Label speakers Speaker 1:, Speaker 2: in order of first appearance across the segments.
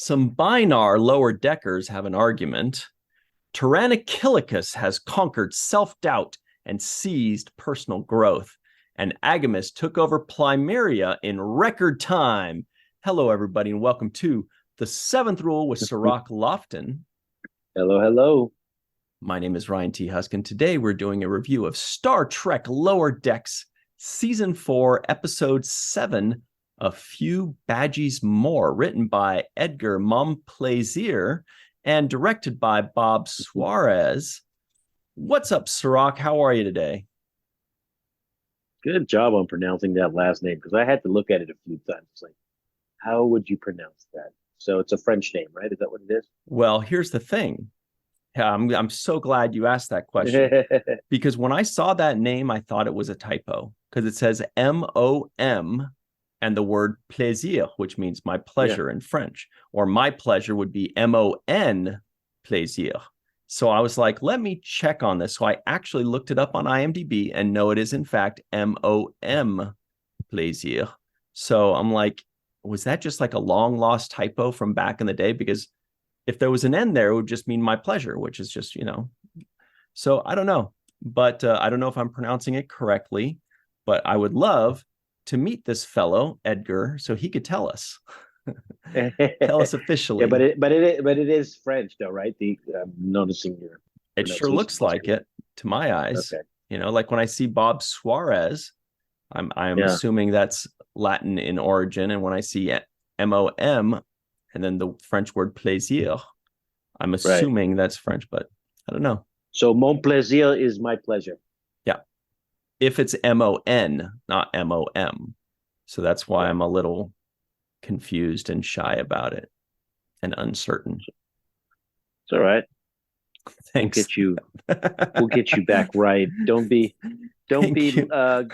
Speaker 1: Some Binar lower deckers have an argument. Tyrannochillicus has conquered self-doubt and seized personal growth. And Agamus took over Plymeria in record time. Hello, everybody, and welcome to The Seventh Rule with Cirroc Lofton.
Speaker 2: Hello, hello.
Speaker 1: My name is Ryan T. Husk, and today we're doing a review of Star Trek Lower Decks, Season 4, Episode 7, A Few Badgeys More, written by Edgar Momplaisir and directed by Bob Suarez. What's up, Cirroc? How are you today?
Speaker 2: Good job on pronouncing that last name, because I had to look at it a few times. It's like, how would you pronounce that? So it's a French name, right? Is that what it is?
Speaker 1: Well, here's the thing. I'm so glad you asked that question because when I saw that name, I thought it was a typo because it says M-O-M and the word plaisir, which means my pleasure in French, or my pleasure would be M-O-N plaisir. So I was like, let me check on this. So I actually looked it up on IMDb and no, it is in fact M-O-M plaisir. So I'm like, was that just like a long lost typo from back in the day? Because if there was an N there, it would just mean my pleasure, which is just, so I don't know, but I don't know if I'm pronouncing it correctly, but I would love to meet this fellow, Edgar, so he could tell us. Tell us officially.
Speaker 2: Yeah, but it is French though, right? I'm noticing your
Speaker 1: it sure looks like it to my eyes.
Speaker 2: Okay.
Speaker 1: Like when I see Bob Suarez, I'm assuming that's Latin in origin, and when I see M-O-M and then the French word plaisir, I'm assuming that's French, but I don't know.
Speaker 2: So mon plaisir is my pleasure.
Speaker 1: Yeah. If it's M-O-N, not M-O-M. So that's why I'm a little confused and shy about it and uncertain.
Speaker 2: It's all right.
Speaker 1: Thanks.
Speaker 2: We'll get you back right. Don't be Badgey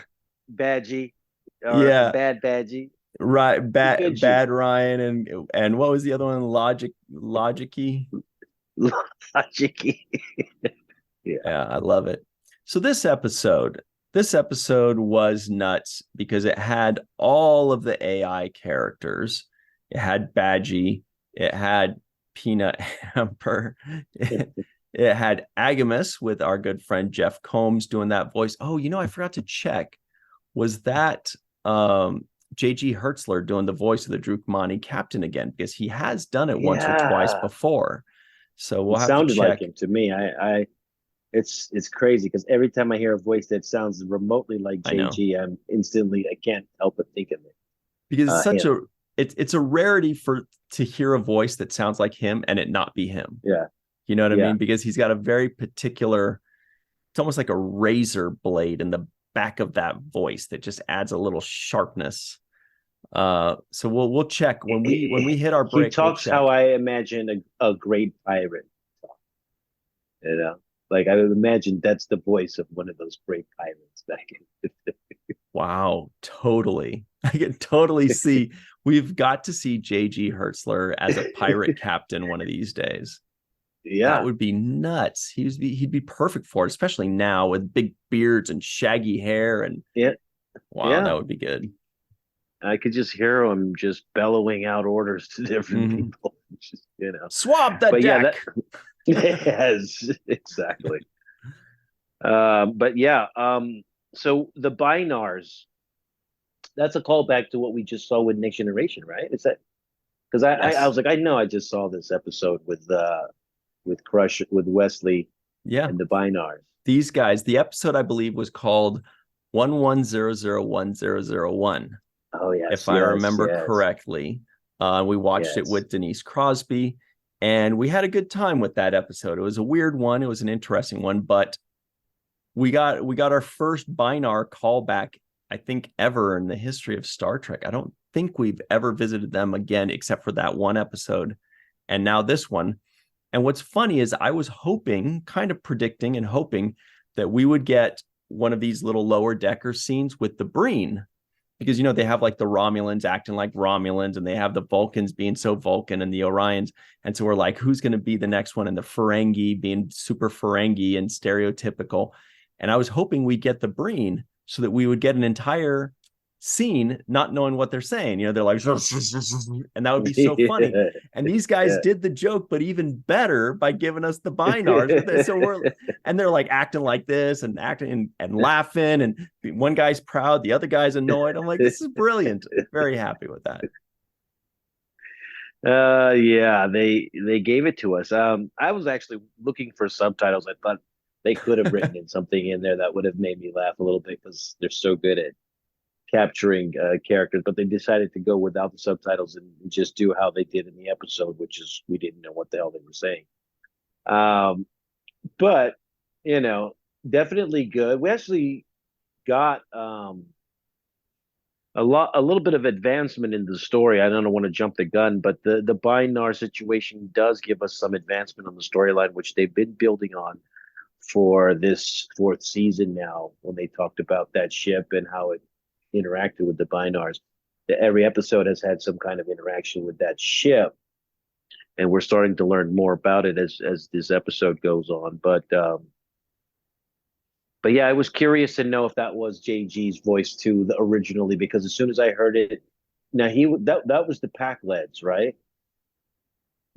Speaker 2: or bad Badgey.
Speaker 1: Right, bad Ryan, and what was the other one? Logicy.
Speaker 2: Logicy.
Speaker 1: Yeah, I love it. So this episode was nuts because it had all of the AI characters. It had Badgey, it had Peanut Hamper, it had Agamus with our good friend Jeff Combs doing that voice. Oh, I forgot to check. Was that J.G. Hertzler doing the voice of the Dieckmann captain again, because he has done it once or twice before. So we'll have to check.
Speaker 2: Sounded like him to me. It's crazy because every time I hear a voice that sounds remotely like JG, I can't help but think of it.
Speaker 1: Because it's a rarity to hear a voice that sounds like him and it not be him.
Speaker 2: Yeah.
Speaker 1: You know what I mean? Because he's got a very particular, it's almost like a razor blade in the back of that voice that just adds a little sharpness. So we'll check when we hit our break.
Speaker 2: He talks how I imagine a great pirate. Like I would imagine that's the voice of one of those great pirates back in.
Speaker 1: Wow, totally. I can totally see. We've got to see J.G. Hertzler as a pirate captain one of these days.
Speaker 2: Yeah,
Speaker 1: that would be nuts. He'd be perfect for it, especially now with big beards and shaggy hair. And that would be good.
Speaker 2: I could just hear him just bellowing out orders to different people. Just,
Speaker 1: swab that deck.
Speaker 2: Yes, exactly. So the Binars, that's a callback to what we just saw with Next Generation, right? Is that because I was like, I know I just saw this episode with Crush with Wesley and the Binars.
Speaker 1: These guys, the episode I believe was called 11001001.
Speaker 2: Oh yeah,
Speaker 1: if I remember correctly. We watched it with Denise Crosby, and we had a good time with that episode. It was a weird one. It was an interesting one, but we got our first Binar callback, I think, ever in the history of Star Trek. I don't think we've ever visited them again, except for that one episode, and now this one. And what's funny is I was hoping, kind of predicting and hoping that we would get one of these little lower decker scenes with the Breen, because, they have like the Romulans acting like Romulans, and they have the Vulcans being so Vulcan and the Orions. And so we're like, who's going to be the next one? And the Ferengi being super Ferengi and stereotypical. And I was hoping we'd get the Breen so that we would get an entire scene, not knowing what they're saying. You know, they're like, and that would be so funny. And these guys did the joke, but even better by giving us the binars. So and they're like acting like this and acting and laughing. And one guy's proud, the other guy's annoyed. I'm like, this is brilliant. Very happy with that.
Speaker 2: Yeah, they gave it to us. I was actually looking for subtitles. I thought they could have written in something in there that would have made me laugh a little bit because they're so good at capturing characters, but they decided to go without the subtitles and just do how they did in the episode, which is we didn't know what the hell they were saying. But you know, definitely good. We actually got a little bit of advancement in the story. I don't want to jump the gun, but the Binar situation does give us some advancement on the storyline, which they've been building on for this fourth season now. When they talked about that ship and how it interacted with the Binars, every episode has had some kind of interaction with that ship, and we're starting to learn more about it as this episode goes on. But yeah, I was curious to know if that was JG's voice too, originally, because as soon as I heard it, now that was the Pack Leads, right?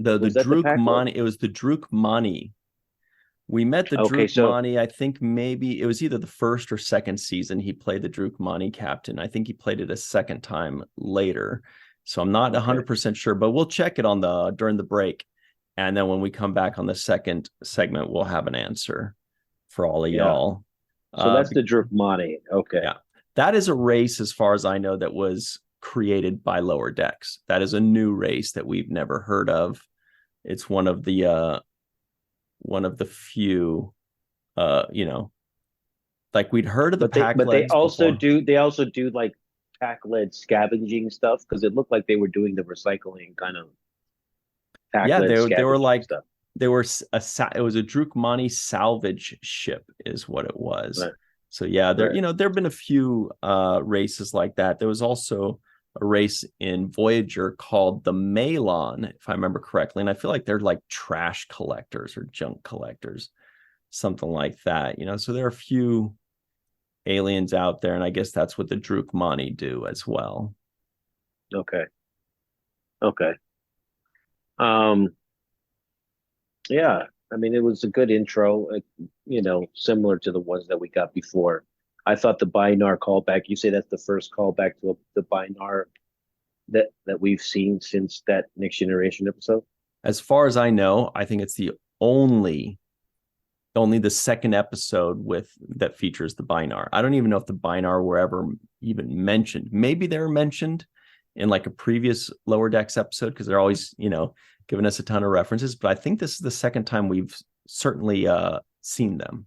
Speaker 1: The Dieckmann, it was the Dieckmann. We met the Dieckmann. I think maybe it was either the first or second season he played the Dieckmann captain. I think he played it a second time later. So I'm not 100% sure, but we'll check it on during the break. And then when we come back on the second segment, we'll have an answer for all of y'all.
Speaker 2: So that's the Dieckmann. Okay.
Speaker 1: Yeah. That is a race, as far as I know, that was created by Lower Decks. That is a new race that we've never heard of. It's one of the few, like we'd heard of the Pack Leads.
Speaker 2: But they also do like Pack Lead scavenging stuff, because it looked like they were doing the recycling kind of Pack Lead.
Speaker 1: They were like stuff. It was a Dieckmann salvage ship is what it was. Right. So yeah, there've been a few races like that. There was also a race in Voyager called the Malon, if I remember correctly, and I feel like they're like trash collectors or junk collectors, something like that. So there are a few aliens out there, and I guess that's what the Dieckmann do as well.
Speaker 2: Okay. Yeah, I mean, it was a good intro, similar to the ones that we got before. I thought the Binar callback, you say that's the first callback to the Binar that we've seen since that Next Generation episode?
Speaker 1: As far as I know, I think it's the only the second episode that features the Binar. I don't even know if the Binar were ever even mentioned. Maybe they were mentioned in like a previous Lower Decks episode, because they're always, giving us a ton of references, but I think this is the second time we've certainly seen them.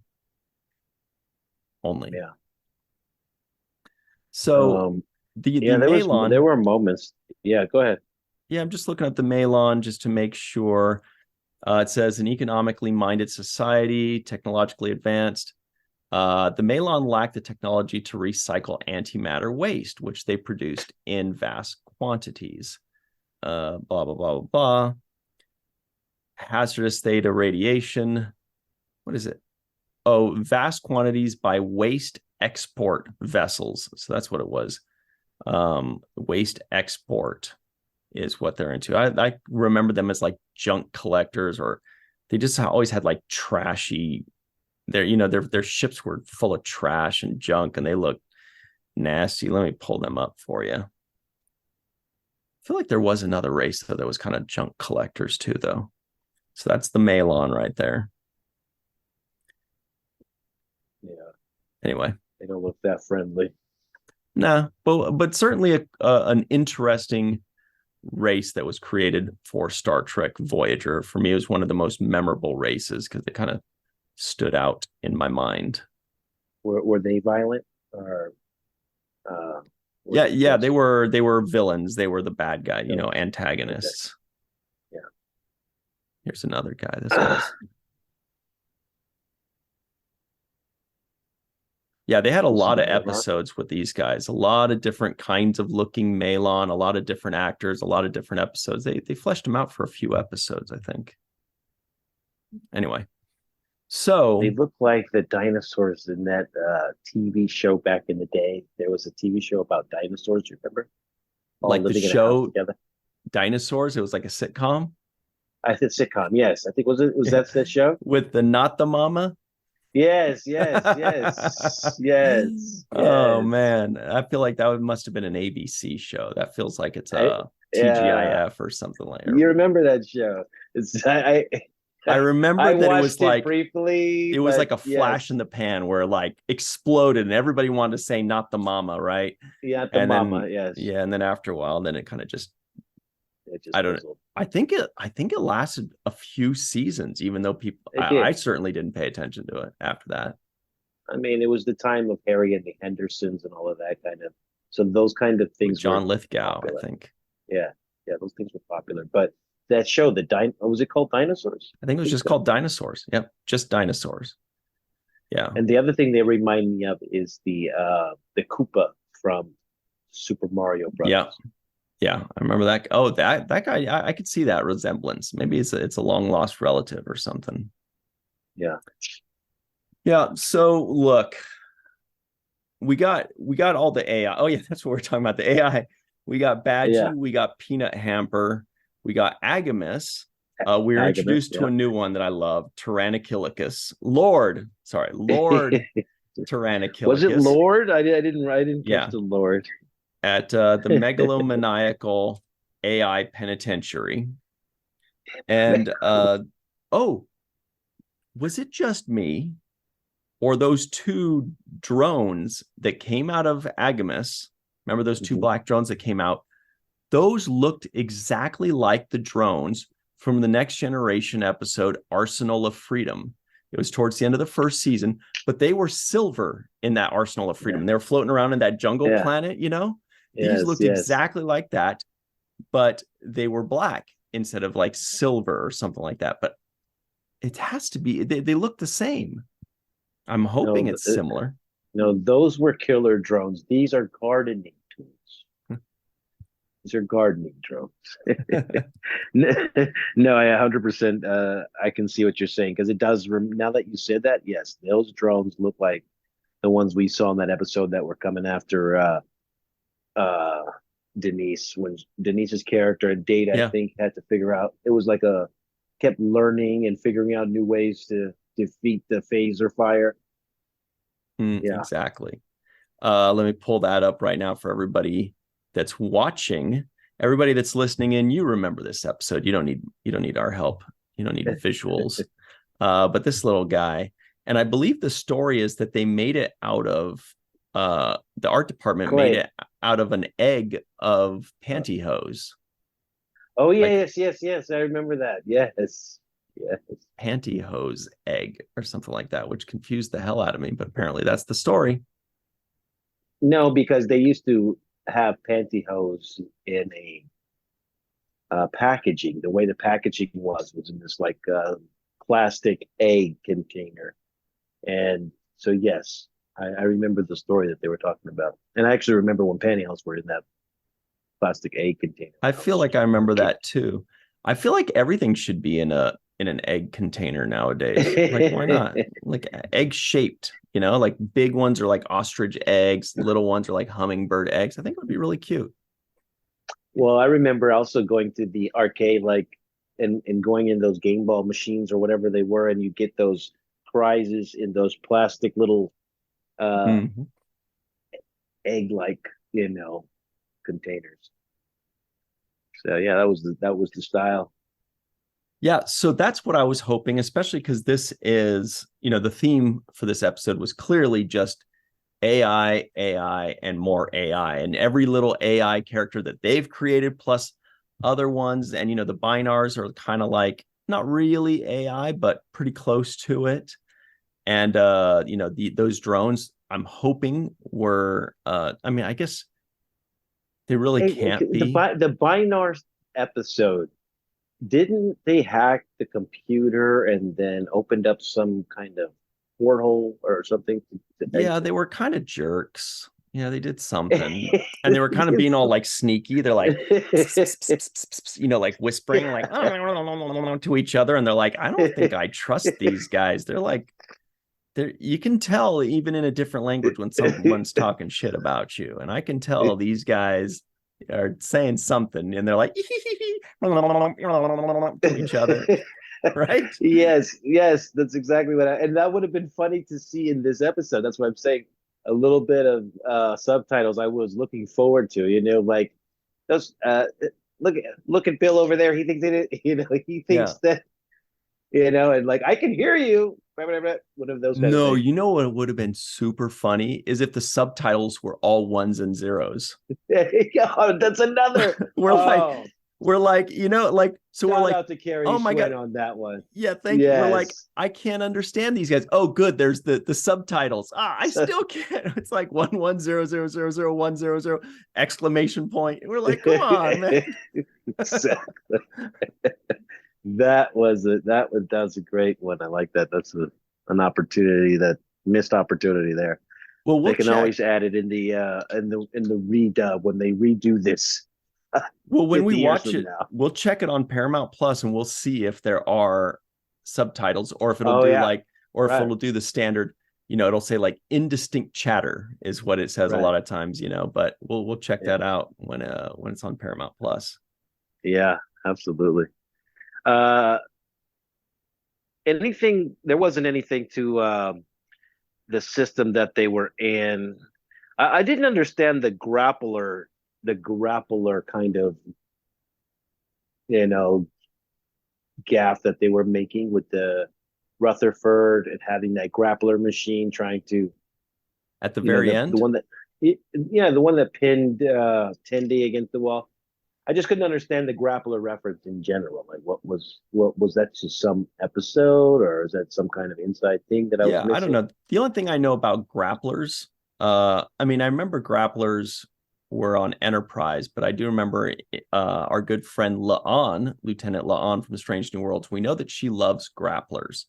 Speaker 1: Only.
Speaker 2: Yeah.
Speaker 1: So the Malon,
Speaker 2: there were moments. Yeah, go ahead.
Speaker 1: Yeah, I'm just looking at the Malon just to make sure. It says an economically minded society, technologically advanced. The Malon lacked the technology to recycle antimatter waste, which they produced in vast quantities. Blah, blah, blah, blah, blah. Hazardous theta radiation. What is it? Oh, vast quantities by waste export vessels. So that's what it was. Waste export is what they're into. I remember them as like junk collectors, or they just always had like trashy. Their ships were full of trash and junk, and they looked nasty. Let me pull them up for you. I feel like there was another race though that was kind of junk collectors too, though. So that's the Malon right there.
Speaker 2: Yeah.
Speaker 1: Anyway,
Speaker 2: they don't look that friendly.
Speaker 1: Nah, but certainly an interesting race that was created for Star Trek Voyager. For me, it was one of the most memorable races because it kind of stood out in my mind.
Speaker 2: Were they violent or?
Speaker 1: Yeah, they were villains. They were the bad guy, antagonists.
Speaker 2: Okay. Yeah.
Speaker 1: Here's another guy. This guy's. Yeah, they had a lot of episodes with these guys. A lot of different kinds of looking Malon, a lot of different actors, a lot of different episodes. They fleshed them out for a few episodes, I think. Anyway,
Speaker 2: They
Speaker 1: So,
Speaker 2: look like the dinosaurs in that TV show back in the day. There was a TV show about dinosaurs, you remember? All
Speaker 1: like the
Speaker 2: living in a house
Speaker 1: show
Speaker 2: together.
Speaker 1: Dinosaurs, it was like a sitcom.
Speaker 2: I said sitcom. Yes, I think was that show?
Speaker 1: With the not the mama.
Speaker 2: Yes, yes, yes, yes,
Speaker 1: Oh
Speaker 2: yes.
Speaker 1: man, I feel like that must have been an ABC show. That feels like it's
Speaker 2: I
Speaker 1: a
Speaker 2: yeah,
Speaker 1: TGIF or something like that.
Speaker 2: you remember that show? It's
Speaker 1: I
Speaker 2: I
Speaker 1: remember
Speaker 2: I
Speaker 1: that it was
Speaker 2: watched it
Speaker 1: like
Speaker 2: briefly, but
Speaker 1: a flash
Speaker 2: yes,
Speaker 1: in the pan where like exploded and everybody wanted to say not the mama, right?
Speaker 2: yeah, the
Speaker 1: And
Speaker 2: mama,
Speaker 1: then
Speaker 2: yes,
Speaker 1: yeah, and then after a while, then it kind of just
Speaker 2: it just
Speaker 1: I don't
Speaker 2: fizzled.
Speaker 1: I think it lasted a few seasons, even though people
Speaker 2: It
Speaker 1: I
Speaker 2: did.
Speaker 1: certainly didn't pay attention to it after that.
Speaker 2: I mean, it was the time of Harry and the Hendersons and all of that kind of. So those kind of
Speaker 1: With
Speaker 2: things were
Speaker 1: John Lithgow, I
Speaker 2: popular.
Speaker 1: think.
Speaker 2: Yeah, yeah, those things were popular. But that show, was it called Dinosaurs?
Speaker 1: I think it
Speaker 2: I
Speaker 1: was
Speaker 2: think
Speaker 1: just
Speaker 2: so.
Speaker 1: called Dinosaurs. Yep, just Dinosaurs. Yeah.
Speaker 2: And the other thing they remind me of is the Koopa from Super Mario
Speaker 1: Yeah.
Speaker 2: Brothers.
Speaker 1: Yeah, I remember that. Oh, that guy. I could see that resemblance. Maybe it's a long lost relative or something.
Speaker 2: Yeah.
Speaker 1: Yeah. So look, we got all the AI. Oh yeah, that's what we're talking about. The AI. We got
Speaker 2: Yeah.
Speaker 1: Badgey. We got Peanut Hamper. We got Agamus. We were
Speaker 2: Agabus,
Speaker 1: introduced to
Speaker 2: yeah.
Speaker 1: a new one that I love, Tyrannochilus. Lord
Speaker 2: Was it
Speaker 1: Tyrannochilus.
Speaker 2: Lord? I didn't catch
Speaker 1: Yeah,
Speaker 2: the Lord.
Speaker 1: at the megalomaniacal AI penitentiary. And oh, was it just me or those two drones that came out of Agamus? Remember those two
Speaker 2: Mhm.
Speaker 1: black drones that came out? Those looked exactly like the drones from the Next Generation episode Arsenal of Freedom. It was towards the end of the first season, but they were silver in that Arsenal of
Speaker 2: Yeah.
Speaker 1: Freedom. They were floating around in that jungle
Speaker 2: Yeah.
Speaker 1: planet, you know? These
Speaker 2: Yes,
Speaker 1: looked
Speaker 2: yes.
Speaker 1: exactly like that, but they were black instead of like silver or something like that. But it has to be, they look the same. I'm hoping
Speaker 2: No,
Speaker 1: it's similar.
Speaker 2: no, those were killer drones. These are gardening tools. These are gardening drones. No, I 100% I can see what you're saying because it does now that you said that, yes, those drones look like the ones we saw in that episode that were coming after uh Denise when Denise's character and Data, I
Speaker 1: Yeah,
Speaker 2: think, had to figure out it was like a kept learning and figuring out new ways to defeat the phaser fire. Yeah.
Speaker 1: exactly. Let me pull that up right now for everybody that's watching. Everybody that's listening in, you remember this episode. You don't need our help. You don't need visuals. But this little guy, and I believe the story is that they made it out of the art department made
Speaker 2: Clay.
Speaker 1: it out of an egg of pantyhose,
Speaker 2: Oh
Speaker 1: like
Speaker 2: yes, yes, yes. I remember that. Yes. Yes.
Speaker 1: pantyhose egg or something like that, which confused the hell out of me. But apparently that's the story.
Speaker 2: No, because they used to have pantyhose in a packaging. The way the packaging was in this like plastic egg container. And so yes, I remember the story that they were talking about. And I actually remember when pantyhose were in that plastic egg container
Speaker 1: I
Speaker 2: when I
Speaker 1: feel
Speaker 2: was
Speaker 1: like I
Speaker 2: a
Speaker 1: remember
Speaker 2: kid.
Speaker 1: that too. I feel like everything should be in an egg container nowadays. Like why not? Like egg shaped, you know, like big ones are like ostrich eggs, little ones are like hummingbird eggs. I think it would be really cute.
Speaker 2: Well, I remember also going to the arcade, like, and going in those game ball machines or whatever they were, and you get those prizes in those plastic little uh
Speaker 1: Mhm.
Speaker 2: egg like, you know, containers. So yeah, that was the style.
Speaker 1: Yeah, so that's what I was hoping, especially because this is, you know, the theme for this episode was clearly just AI, and more AI, and every little AI character that they've created, plus other ones. And, you know, the Binars are kind of like not really AI, but pretty close to it. And, you know, those drones, I'm hoping were, I mean, I guess they really
Speaker 2: Hey,
Speaker 1: can't be.
Speaker 2: the Binar episode, didn't they hack the computer and then opened up some kind of porthole or something to
Speaker 1: Yeah,
Speaker 2: exit?
Speaker 1: they were kind of jerks. Yeah, they did something. And they were kind of being all like sneaky. They're like, you know, like whispering like to each other. And they're like, I don't think I trust these guys. They're like, you can tell even in a different language when someone's talking shit about you. And I can tell these guys are saying something and they're like to each other. Right?
Speaker 2: Yes, that's exactly what and that would have been funny to see in this episode. That's what I'm saying. A little bit of subtitles I was looking forward to, you know, like those look at Bill over there. He thinks he thinks that, you know, and like I can hear you. One of those kind of things.
Speaker 1: You know what would have been super funny is if the subtitles were all ones and zeros.
Speaker 2: Oh, that's another.
Speaker 1: We're like, you know, like, so
Speaker 2: Shout
Speaker 1: we're like,
Speaker 2: out to Carrie
Speaker 1: oh my God,
Speaker 2: on that one.
Speaker 1: Yeah, thank you. We're like, I can't understand these guys. Oh, good. There's the subtitles. I still can't. It's like 1100000100 exclamation point. We're like, come on, man.
Speaker 2: Exactly. That was a great one. I like that. That's an opportunity, that missed opportunity there.
Speaker 1: Well,
Speaker 2: they can always add it in the redub when they redo this.
Speaker 1: Well, when we watch it, we'll check it on Paramount Plus and we'll see if there are subtitles or if it'll if it'll do the standard, you know, it'll say like indistinct chatter is what it says a lot of times, you know, but we'll check that out when it's on Paramount Plus.
Speaker 2: Yeah, absolutely. There wasn't anything to the system that they were in. I didn't understand the grappler kind of, you know, gaff that they were making with the Rutherford and having that grappler machine trying to
Speaker 1: at the very end,
Speaker 2: the one that pinned Tendi against the wall. I just couldn't understand the grappler reference in general. Like, what was that, just some episode, or is that some kind of inside thing that I was missing?
Speaker 1: I don't know. The only thing I know about grapplers, I mean, I remember grapplers were on Enterprise, but I do remember our good friend Lieutenant La'an from Strange New Worlds. We know that she loves grapplers.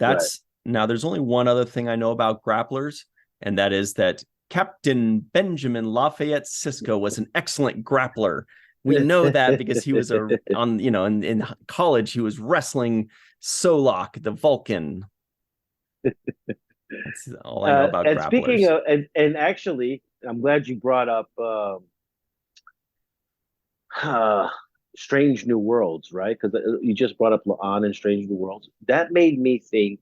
Speaker 1: Now there's only one other thing I know about grapplers, and that is that Captain Benjamin Lafayette Sisko was an excellent grappler. We know that because he was in college he was wrestling Solok, the Vulcan. That's all I know about grapplers.
Speaker 2: Speaking of, and actually, I'm glad you brought up Strange New Worlds, right? Because you just brought up La'an and Strange New Worlds. That made me think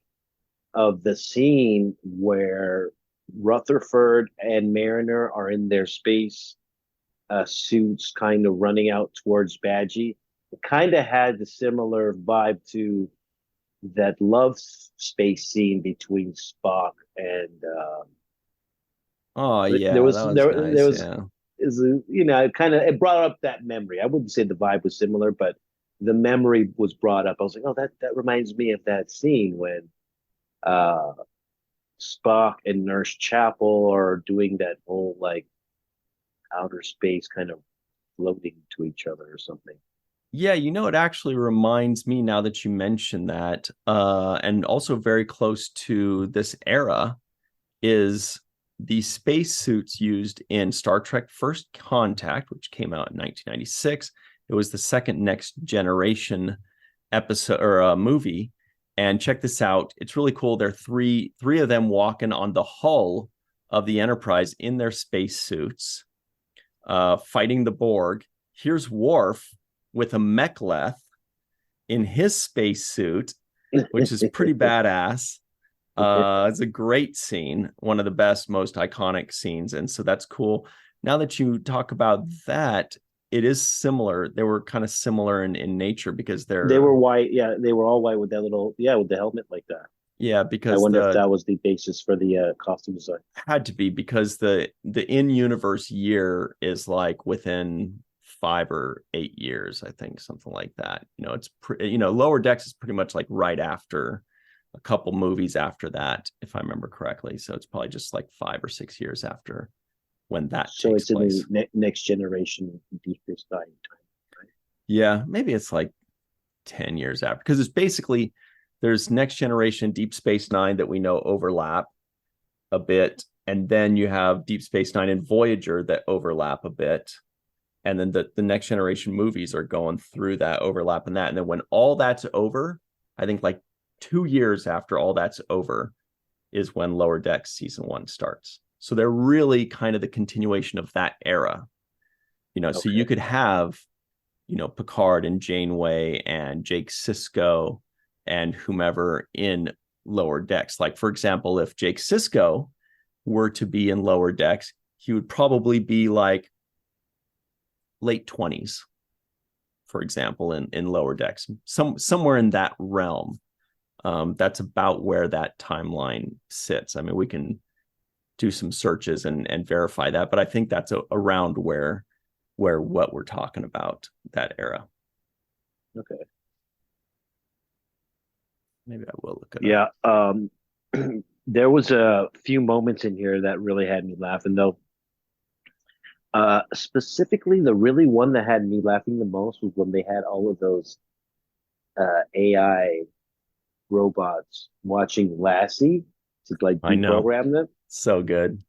Speaker 2: of the scene where Rutherford and Mariner are in their space suits, kind of running out towards Badgey. It kind of had the similar vibe to that love space scene between Spock and there was it brought up that memory. I wouldn't say the vibe was similar, but the memory was brought up. I was like, oh, that reminds me of that scene when Spock and Nurse Chapel are doing that whole like outer space kind of floating to each other or something.
Speaker 1: Yeah, you know, it actually reminds me now that you mention that, and also very close to this era is the spacesuits used in Star Trek First Contact, which came out in 1996. It was the second Next Generation episode or movie. And check this out. It's really cool. There are three of them walking on the hull of the Enterprise in their spacesuits, fighting the Borg. Here's Worf with a mek'leth in his spacesuit, which is pretty badass. It's a great scene, one of the best, most iconic scenes, and so that's cool. Now that you talk about that, it is similar. They were kind of similar in nature because they
Speaker 2: were white. Yeah, they were all white with that little with the helmet like that.
Speaker 1: Yeah, because
Speaker 2: I wonder if that was the basis for the costume design.
Speaker 1: Had to be, because the in-universe year is like within 5 or 8 years, I think, something like that. You know, it's Lower Decks is pretty much like right after a couple movies after that, if I remember correctly. So it's probably just like 5 or 6 years after when that takes place.
Speaker 2: In the Next Generation Deep Space Nine time, right?
Speaker 1: Yeah, maybe it's like 10 years after, because it's basically there's Next Generation Deep Space Nine that we know overlap a bit, and then you have Deep Space Nine and Voyager that overlap a bit. And then the Next Generation movies are going through that overlap and that. And then when all that's over, I think like 2 years after all that's over is when Lower Decks season 1 starts. So they're really kind of the continuation of that era. So you could have, Picard and Janeway and Jake Sisko and whomever in Lower Decks. Like, for example, if Jake Sisko were to be in Lower Decks, he would probably be like late 20s, for example, in Lower Decks, somewhere in that realm. That's about where that timeline sits. I mean, we can do some searches and verify that, but I think that's around where what we're talking about, that era.
Speaker 2: Okay.
Speaker 1: Maybe I will look it up.
Speaker 2: Yeah. There was a few moments in here that really had me laughing, though. Specifically, the really one that had me laughing the most was when they had all of those AI robots watching Lassie to like deprogram them.
Speaker 1: So good.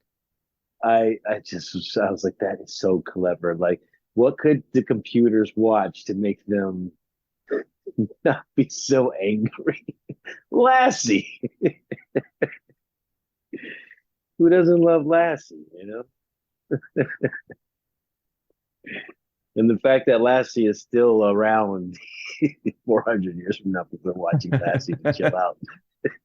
Speaker 2: I was like, that is so clever. Like, what could the computers watch to make them not be so angry? Lassie. Who doesn't love Lassie, And the fact that Lassie is still around 400 years from now, people are watching Lassie to chill out.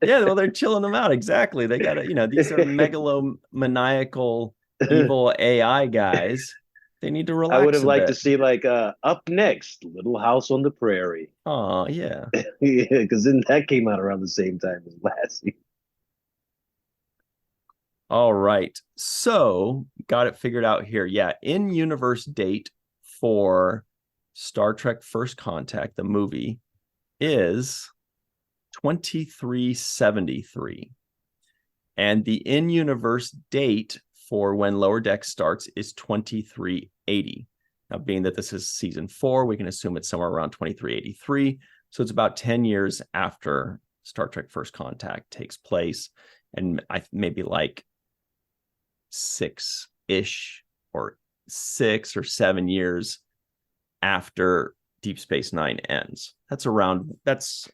Speaker 1: Yeah, well, they're chilling them out. Exactly. They got to, these are megalomaniacal, evil AI guys. They need to relax.
Speaker 2: I would have liked to see like up next, Little House on the Prairie.
Speaker 1: Oh, yeah.
Speaker 2: Yeah, because then that came out around the same time as Lassie.
Speaker 1: All right. So got it figured out here. Yeah. In-universe date for Star Trek First Contact, the movie, is 2373. And the in-universe date for when Lower Decks starts is 2380. Now, being that this is season 4, we can assume it's somewhere around 2383. So it's about 10 years after Star Trek First Contact takes place. And maybe like 6-ish or 6 or 7 years after Deep Space Nine ends. That's around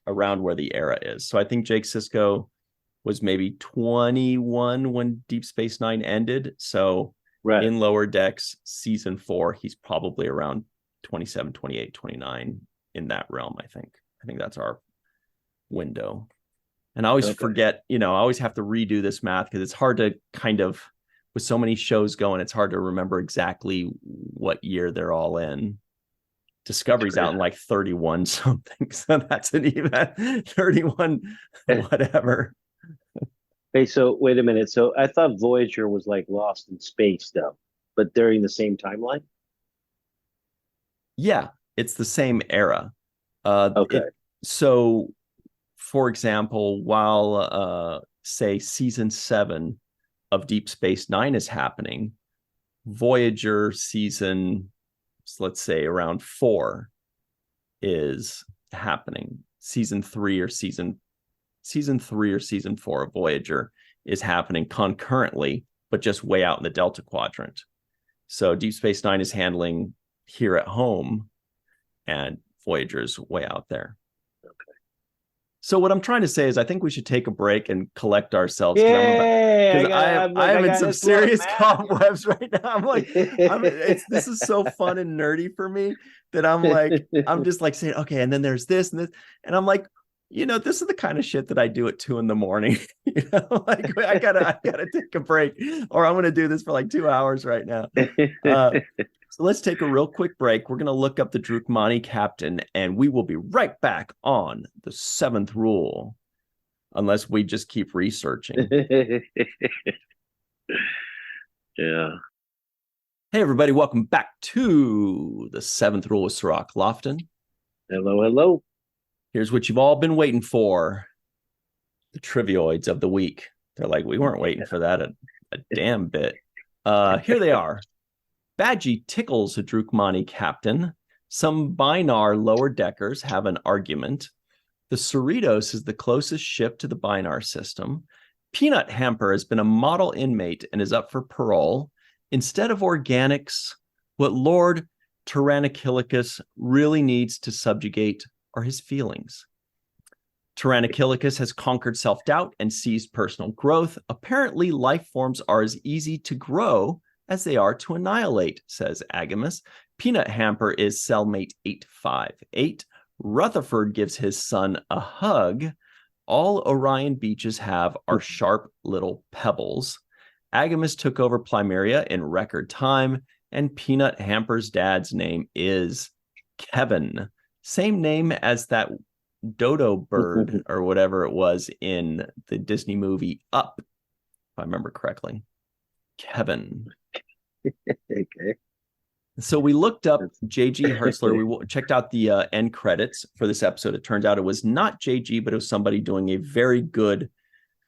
Speaker 1: where the era is. So I think Jake Sisko was maybe 21 when Deep Space Nine ended. So in Lower Decks season 4, he's probably around 27, 28, 29 in that realm, I think. I think that's our window. And I always forget, I always have to redo this math because it's hard to kind of, with so many shows going, it's hard to remember exactly what year they're all in. Discovery's out in like 31 something. So that's an even 31, whatever.
Speaker 2: Hey, so wait a minute. So I thought Voyager was like lost in space though, but during the same timeline?
Speaker 1: Yeah, it's the same era.
Speaker 2: Okay.
Speaker 1: So, for example, while say season 7 of Deep Space Nine is happening, Voyager season, let's say around 4, is happening. Season 3 or season 4 of Voyager is happening concurrently, but just way out in the Delta Quadrant. So Deep Space Nine is handling here at home, and Voyager's way out there.
Speaker 2: Okay.
Speaker 1: So what I'm trying to say is I think we should take a break and collect ourselves.
Speaker 2: Yeah,
Speaker 1: I'm in some serious cobwebs right now. I'm like, this is so fun and nerdy for me that I'm just like saying, okay, and then there's this and this. And I'm like, this is the kind of shit that I do at 2 a.m. Like I gotta take a break, or I'm gonna do this for like 2 hours right now. So let's take a real quick break. We're gonna look up the Dieckmann captain, and we will be right back on the 7th rule, unless we just keep researching.
Speaker 2: Yeah.
Speaker 1: Hey everybody, welcome back to the 7th rule with Cirroc Lofton.
Speaker 2: Hello.
Speaker 1: Here's what you've all been waiting for. The trivioids of the week. They're like, we weren't waiting for that a damn bit. Here they are. Badgey tickles a Dieckmann captain. Some Binar lower deckers have an argument. The Cerritos is the closest ship to the Binar system. Peanut Hamper has been a model inmate and is up for parole. Instead of organics, what Lord Tyrannochilus really needs to subjugate are his feelings. Tyrannochilus has conquered self-doubt and seized personal growth. Apparently, life forms are as easy to grow as they are to annihilate, says Agamus. Peanut Hamper is cellmate 858. Rutherford gives his son a hug. All Orion beaches have are sharp little pebbles. Agamus took over Plumeria in record time, and Peanut Hamper's dad's name is Kevin. Same name as that dodo bird or whatever it was in the Disney movie Up, if I remember correctly. Kevin.
Speaker 2: Okay.
Speaker 1: So we looked up J.G. Hertzler. We checked out the end credits for this episode. It turns out it was not J.G., but it was somebody doing a very good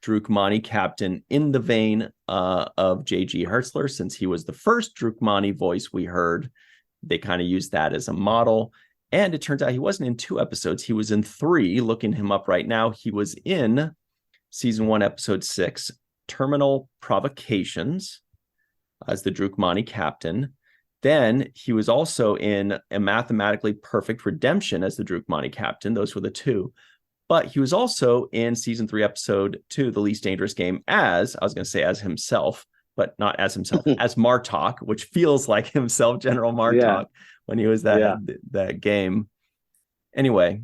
Speaker 1: Dieckmann captain in the vein of J.G. Hertzler, since he was the first Dieckmann voice we heard. They kind of used that as a model. And it turns out he wasn't in 2 episodes. He was in 3. Looking him up right now, he was in season 1, episode 6, Terminal Provocations, as the Dieckmann captain. Then he was also in A Mathematically Perfect Redemption as the Dieckmann captain. Those were the 2. But he was also in season 3, episode 2, The Least Dangerous Game, as himself, but not as himself, as Martok, which feels like himself, General Martok, when he was that game. Anyway,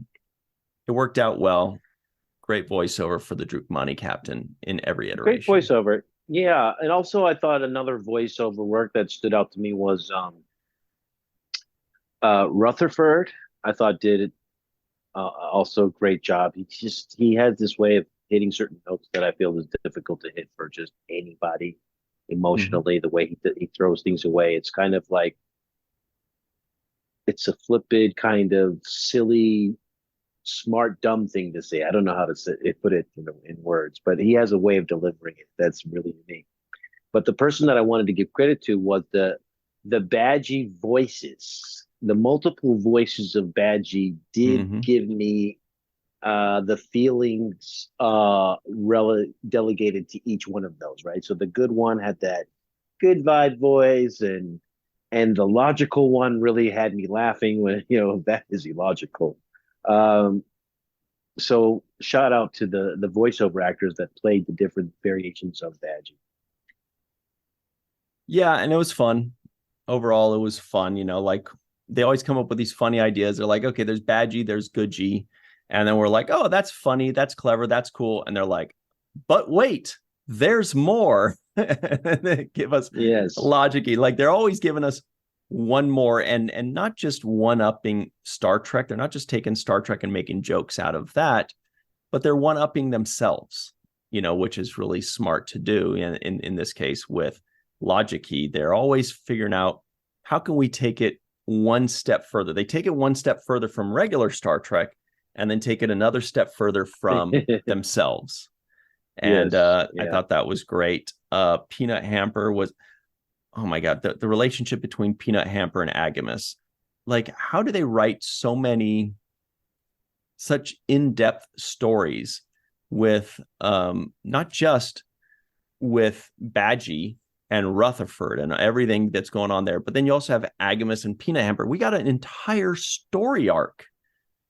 Speaker 1: it worked out well. Great voiceover for the Dieckmann captain in every iteration.
Speaker 2: Great voiceover. Yeah, and also I thought another voiceover work that stood out to me was Rutherford. I thought did also great job. He has this way of hitting certain notes that I feel is difficult to hit for just anybody emotionally. The way he throws things away, it's kind of like it's a flippant kind of silly, smart, dumb thing to say. I don't know how to put it in words, but he has a way of delivering it that's really unique. But the person that I wanted to give credit to was the Badgey voices. The multiple voices of Badgey did give me the feelings delegated to each one of those, right? So the good one had that good vibe voice, and the logical one really had me laughing when, that is illogical. So shout out to the voiceover actors that played the different variations of Badgey.
Speaker 1: Yeah, and it was fun. Overall, it was fun. Like they always come up with these funny ideas. They're like, okay, there's Badgey, there's Goodgey. And then we're like, oh, that's funny, that's clever, that's cool. And they're like, but wait, there's more. They give us logic-y. Like they're always giving us one more, and not just one-upping Star Trek. They're not just taking Star Trek and making jokes out of that, but they're one-upping themselves, which is really smart to do. In this case with logic-y, they're always figuring out how can we take it one step further. They take it one step further from regular Star Trek and then take it another step further from themselves. And I thought that was great. Peanut Hamper was, oh my God, the relationship between Peanut Hamper and Agamus. Like, how do they write such in-depth stories with not just with Badgey and Rutherford and everything that's going on there, but then you also have Agamus and Peanut Hamper. We got an entire story arc,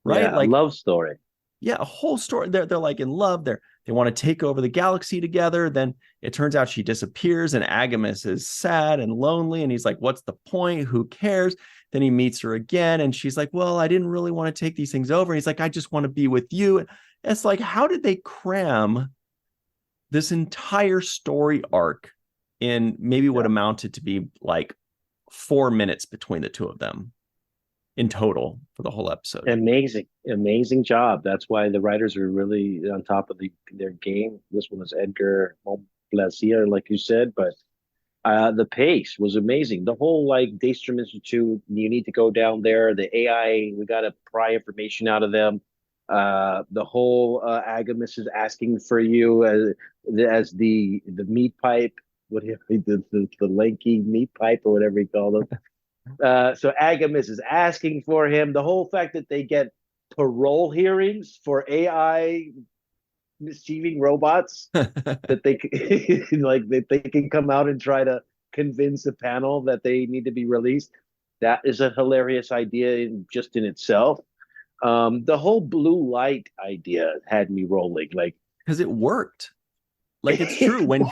Speaker 1: right?
Speaker 2: Yeah, like love story.
Speaker 1: Yeah, a whole story. They're like in love. They want to take over the galaxy together. Then it turns out she disappears, and Agamus is sad and lonely. And he's like, "What's the point? Who cares?" Then he meets her again, and she's like, "Well, I didn't really want to take these things over." And he's like, "I just want to be with you." And it's like, how did they cram this entire story arc in maybe what amounted to be like 4 minutes between the two of them in total for the whole episode?
Speaker 2: Amazing job. That's why the writers are really on top of their game. This one was Edgar Montplaisir, like you said, but the pace was amazing. The whole like Daystrom Institute, you need to go down there. The AI, we got to pry information out of them. The whole Agamus is asking for you as the meat pipe. What the lanky meat pipe or whatever he called him. So Agamus is asking for him. The whole fact that they get parole hearings for AI mischieving robots that they like that they can come out and try to convince the panel that they need to be released. That is a hilarious idea just in itself. The whole blue light idea had me rolling, like
Speaker 1: because it worked. Like it's true when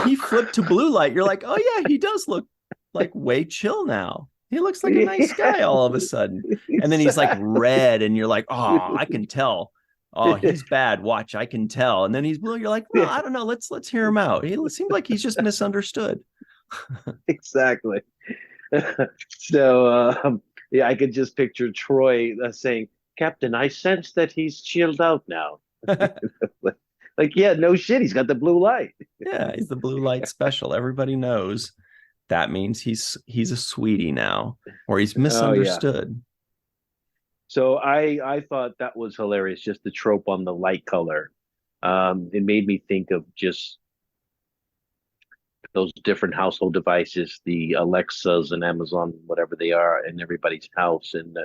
Speaker 1: he flipped to blue light, you're like, oh yeah, he does look like way chill now. He looks like a nice guy all of a sudden. And then he's like red, and you're like, oh, I can tell. Oh, he's bad. Watch, I can tell. And then he's blue. You're like, well, I don't know. Let's hear him out. He seems like he's just misunderstood.
Speaker 2: Exactly. So yeah, I could just picture Troy saying, "Captain, I sense that he's chilled out now." Like, yeah, no shit. He's got the blue light.
Speaker 1: Yeah, he's the blue light special. Everybody knows that means he's a sweetie now, or he's misunderstood.
Speaker 2: Oh, yeah. So I thought that was hilarious, just the trope on the light color. It made me think of just those different household devices, the Alexas and Amazon, whatever they are, in everybody's house, and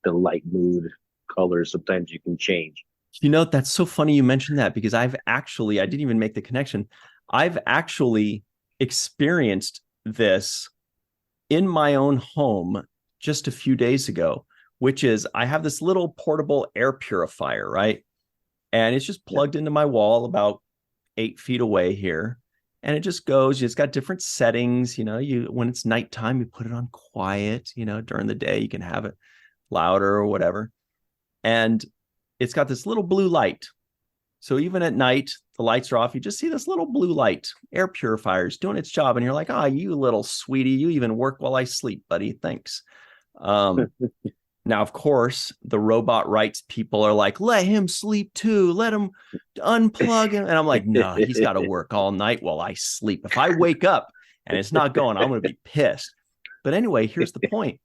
Speaker 2: the light mood colors. Sometimes you can change.
Speaker 1: You know, that's so funny you mentioned that, because I didn't even make the connection. I've actually experienced this in my own home just a few days ago, which is I have this little portable air purifier, right? And it's just plugged into my wall about 8 feet away here. And it just goes, it's got different settings. You know, when it's nighttime, you put it on quiet. You know, during the day, you can have it louder or whatever. And it's got this little blue light. So even at night, the lights are off. You just see this little blue light, air purifiers doing its job. And you're like, oh, you little sweetie, you even work while I sleep, buddy. Thanks. Now, of course, the robot rights people are like, let him sleep too. Let him unplug him. And I'm like, no, he's got to work all night while I sleep. If I wake up and it's not going, I'm going to be pissed. But anyway, here's the point.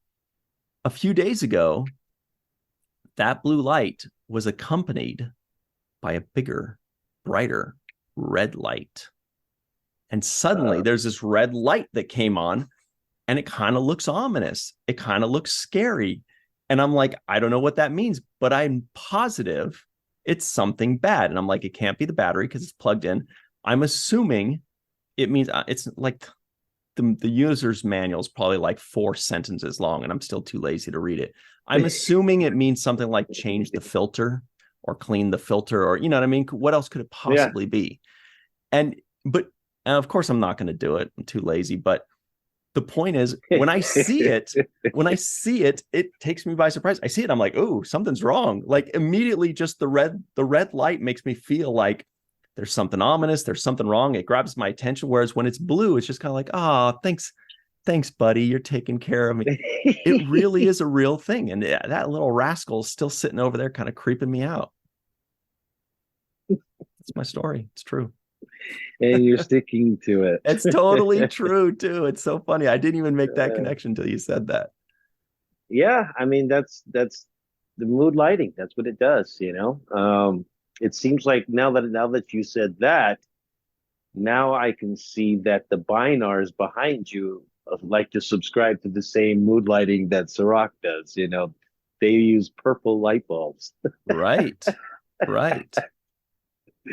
Speaker 1: A few days ago, that blue light was accompanied by a bigger, brighter red light. And suddenly there's this red light that came on, and it kind of looks ominous. It kind of looks scary. And I'm like, I don't know what that means, but I'm positive it's something bad. And I'm like, it can't be the battery because it's plugged in. I'm assuming it means it's like the user's manual is probably like 4 sentences long, and I'm still too lazy to read it. I'm assuming it means something like change the filter or clean the filter, or, you know what I mean? What else could it possibly be? And of course I'm not going to do it. I'm too lazy. But the point is, when I see it, it takes me by surprise. I see it, I'm like, oh, something's wrong. Like immediately, just the red light makes me feel like there's something ominous, there's something wrong. It grabs my attention. Whereas when it's blue, it's just kind of like, oh, thanks, buddy, you're taking care of me. It really is a real thing. And that little rascal is still sitting over there kind of creeping me out. That's my story. It's true.
Speaker 2: And you're sticking to it.
Speaker 1: It's totally true too. It's so funny. I didn't even make that connection until you said that.
Speaker 2: Yeah, I mean that's the mood lighting. That's what it does, you know. It seems like now that you said that, now I can see that the binars behind you like to subscribe to the same mood lighting that Cirroc does. You know, they use purple light bulbs.
Speaker 1: Right.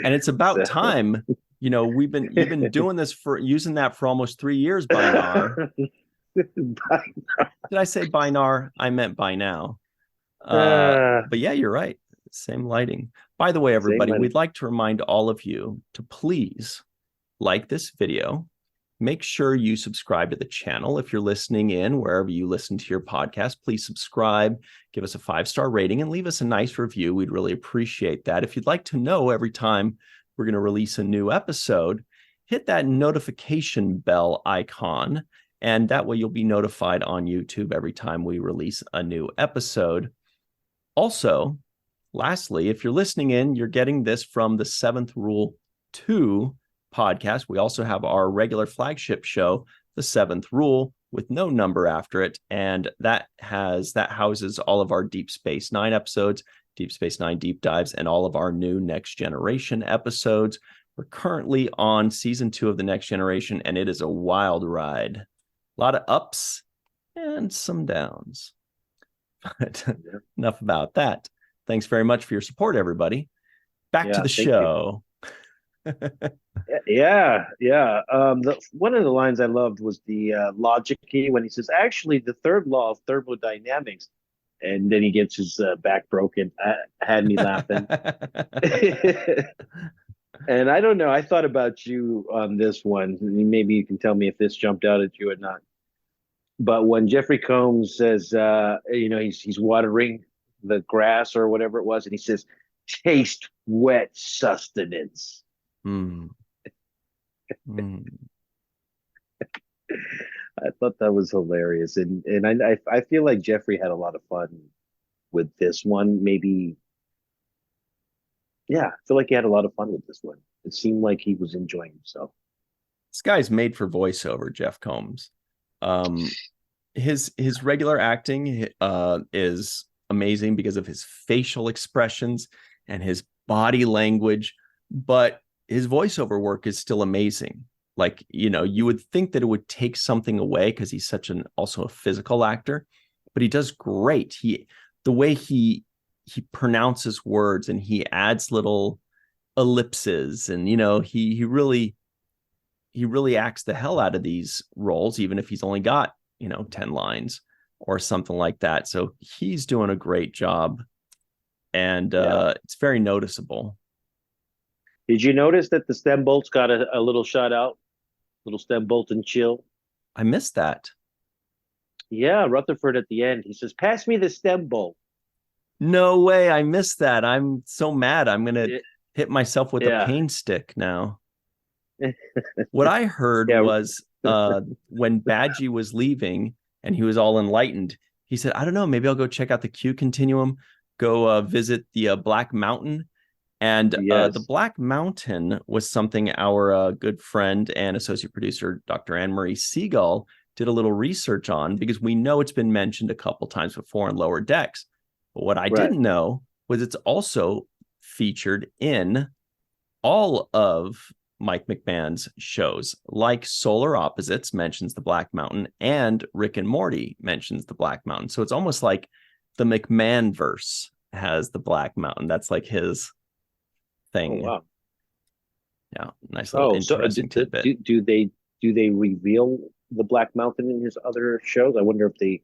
Speaker 1: And it's about time. You know, you've been doing this using that for almost 3 years, Binar. Did I say Binar? I meant by now. But yeah, you're right. Same lighting. By the way, everybody, we'd like to remind all of you to please like this video. Make sure you subscribe to the channel. If you're listening in wherever you listen to your podcast, please subscribe, give us a 5-star rating, and leave us a nice review. We'd really appreciate that. If you'd like to know every time we're going to release a new episode, hit that notification bell icon, and that way you'll be notified on YouTube every time we release a new episode. Also, lastly, if you're listening in, you're getting this from the 7th Rule 2 podcast. We also have our regular flagship show, The 7th Rule, with no number after it, and that houses all of our Deep Space Nine episodes, Deep Space Nine deep dives, and all of our new Next Generation episodes. We're currently on season 2 of the Next Generation, and it is a wild ride. A lot of ups and some downs. But enough about that. Thanks very much for your support, everybody. back to the
Speaker 2: Thank you.
Speaker 1: show.
Speaker 2: Yeah. One of the lines I loved was the logic key when he says, "Actually, the third law of thermodynamics," and then he gets his back broken. Had me laughing. And I don't know. I thought about you on this one. Maybe you can tell me if this jumped out at you or not. But when Jeffrey Combs says, he's watering the grass or whatever it was, and he says, "Taste wet sustenance."
Speaker 1: Mm. Mm.
Speaker 2: I thought that was hilarious, and I feel like Jeffrey had a lot of fun with this one. Maybe, yeah, I feel like he had a lot of fun with this one. It seemed like he was enjoying himself.
Speaker 1: This guy's made for voiceover, Jeff Combs. His regular acting is amazing because of his facial expressions and his body language, but his voiceover work is still amazing. Like, you would think that it would take something away because he's also a physical actor, but he does great. The way he pronounces words and he adds little ellipses, and he really acts the hell out of these roles, even if he's only got 10 lines or something like that. So he's doing a great job, and it's very noticeable.
Speaker 2: Did you notice that the stem bolts got a little shot out, little stem bolt and chill?
Speaker 1: I missed that.
Speaker 2: Yeah, Rutherford at the end, he says, "Pass me the stem bolt."
Speaker 1: No way, I missed that. I'm so mad. I'm gonna hit myself with a pain stick now. What I heard was when Badgey was leaving and he was all enlightened, he said, "I don't know, maybe I'll go check out the Q continuum, go visit the Black Mountain." And the Black Mountain was something our good friend and associate producer, Dr. Marie Segal, did a little research on, because we know it's been mentioned a couple times before in Lower Decks. But what I didn't know was it's also featured in all of Mike McMahon's shows, like Solar Opposites mentions the Black Mountain, and Rick and Morty mentions the Black Mountain. So it's almost like the McMahon verse has the Black Mountain. That's like his thing.
Speaker 2: Oh, wow.
Speaker 1: Yeah, nice little interesting tidbit.
Speaker 2: Do they reveal the Black Mountain in his other shows? I wonder if they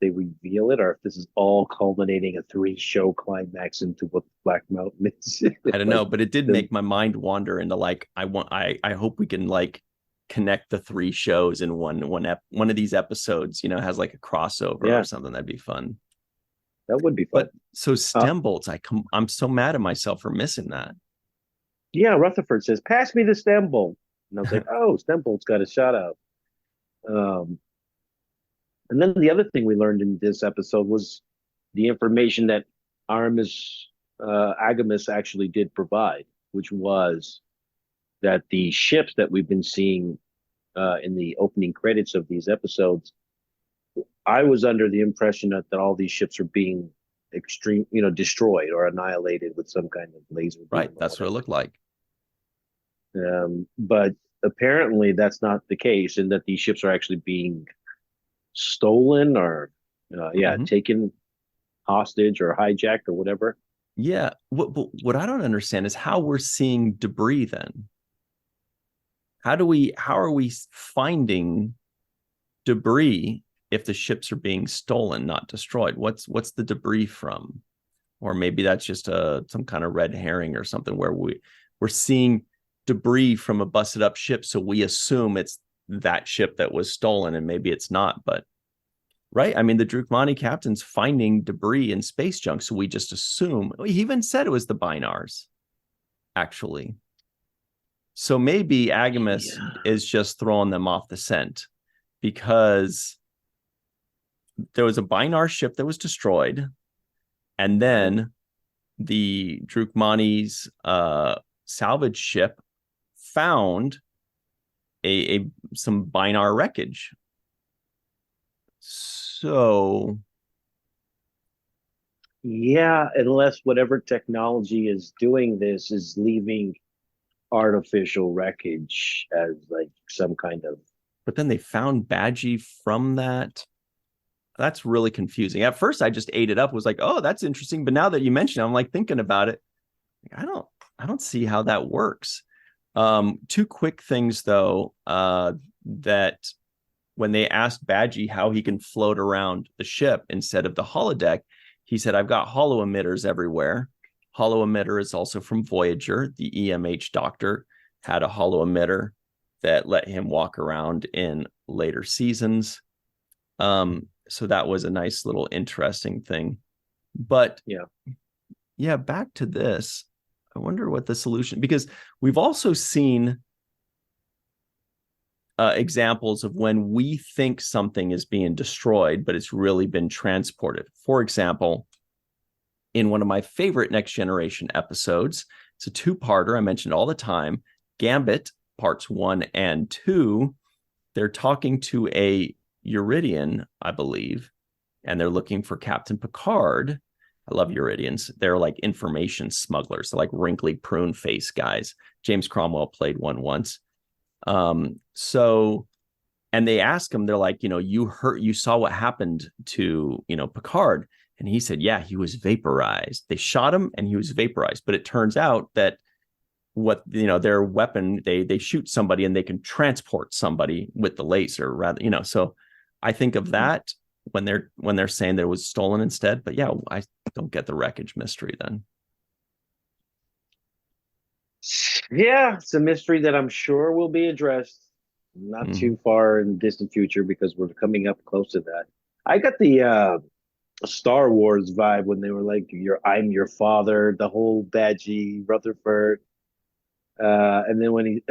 Speaker 2: reveal it, or if this is all culminating a 3-show climax into what Black Mountain is.
Speaker 1: I don't know, but it did make my mind wander into like, I hope we can like connect the 3 shows in one of these episodes, has like a crossover or something. That'd be fun.
Speaker 2: That would be fun.
Speaker 1: But so stem bolts, I'm so mad at myself for missing that.
Speaker 2: Yeah, Rutherford says, "Pass me the stem bolt." And I was like, oh, stem bolt's got a shout out. And then the other thing we learned in this episode was the information that Agamis actually did provide, which was that the ships that we've been seeing in the opening credits of these episodes, I was under the impression that all these ships are being destroyed or annihilated with some kind of laser beam.
Speaker 1: Right, that's what it looked like.
Speaker 2: But apparently that's not the case, and that these ships are actually being stolen or taken hostage or hijacked or whatever.
Speaker 1: Yeah, what I don't understand is how we're seeing debris then. How are we finding debris if the ships are being stolen, not destroyed? What's the debris from? Or maybe that's just some kind of red herring or something, where we're seeing debris from a busted up ship, so we assume it's that ship that was stolen, and maybe it's not. But right, I mean, the Dieckmann captain's finding debris in space junk, so we just assume. He even said it was the Binars, actually. So maybe Agamis is just throwing them off the scent, because there was a Binar ship that was destroyed, and then the Dieckmann's salvage ship found some Binar wreckage. So
Speaker 2: yeah, unless whatever technology is doing this is leaving artificial wreckage as like some kind of.
Speaker 1: But then they found Badgey from that. That's really confusing. At first I just ate it up, was like, oh, that's interesting, but now that you mention it, I'm like thinking about it, I don't see how that works. Two quick things though, that when they asked Badgey how he can float around the ship instead of the holodeck, he said, I've got holo emitters everywhere. Holo emitter is also from Voyager. The EMH doctor had a holo emitter that let him walk around in later seasons. So that was a nice little interesting thing. But yeah, back to this. I wonder what the solution, because we've also seen examples of when we think something is being destroyed, but it's really been transported. For example, in one of my favorite Next Generation episodes, it's a two-parter. I mentioned all the time, Gambit, parts 1 and 2. They're talking to a Uridian, I believe, and they're looking for Captain Picard. I love Uridians. They're like information smugglers. They're like wrinkly prune face guys. James Cromwell played one once. So, and they ask him, they're like, you saw what happened to, Picard. And he said, yeah, he was vaporized. They shot him and he was vaporized. But it turns out that their weapon, they shoot somebody and they can transport somebody with the laser rather, so I think of that when they're saying that it was stolen instead. But yeah, I don't get the wreckage mystery then.
Speaker 2: Yeah, it's a mystery that I'm sure will be addressed not too far in the distant future, because we're coming up close to that. I got the Star Wars vibe when they were like, I'm your father, the whole Badgey, Rutherford. And then when he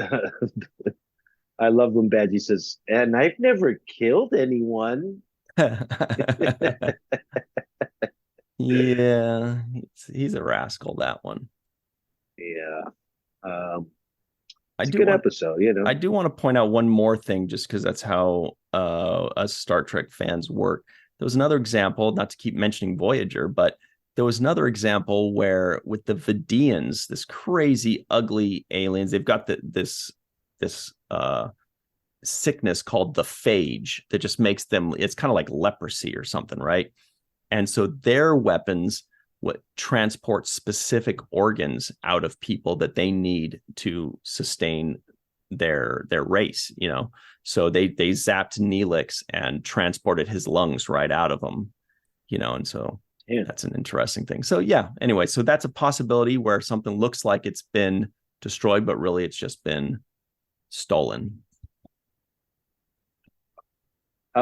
Speaker 2: I love when Badgey says, and I've never killed anyone.
Speaker 1: Yeah, he's a rascal, that one.
Speaker 2: Yeah. It's a good episode,
Speaker 1: I do want to point out one more thing, just because that's how us Star Trek fans work. There was another example, not to keep mentioning Voyager, but there was another example where with the Vidians, this crazy, ugly aliens, they've got this sickness called the phage that just makes them, it's kind of like leprosy or something, right? And so their weapons transport specific organs out of people that they need to sustain their race, so they zapped Neelix and transported his lungs right out of him, and so that's an interesting thing. So yeah, anyway, so that's a possibility where something looks like it's been destroyed, but really it's just been stolen.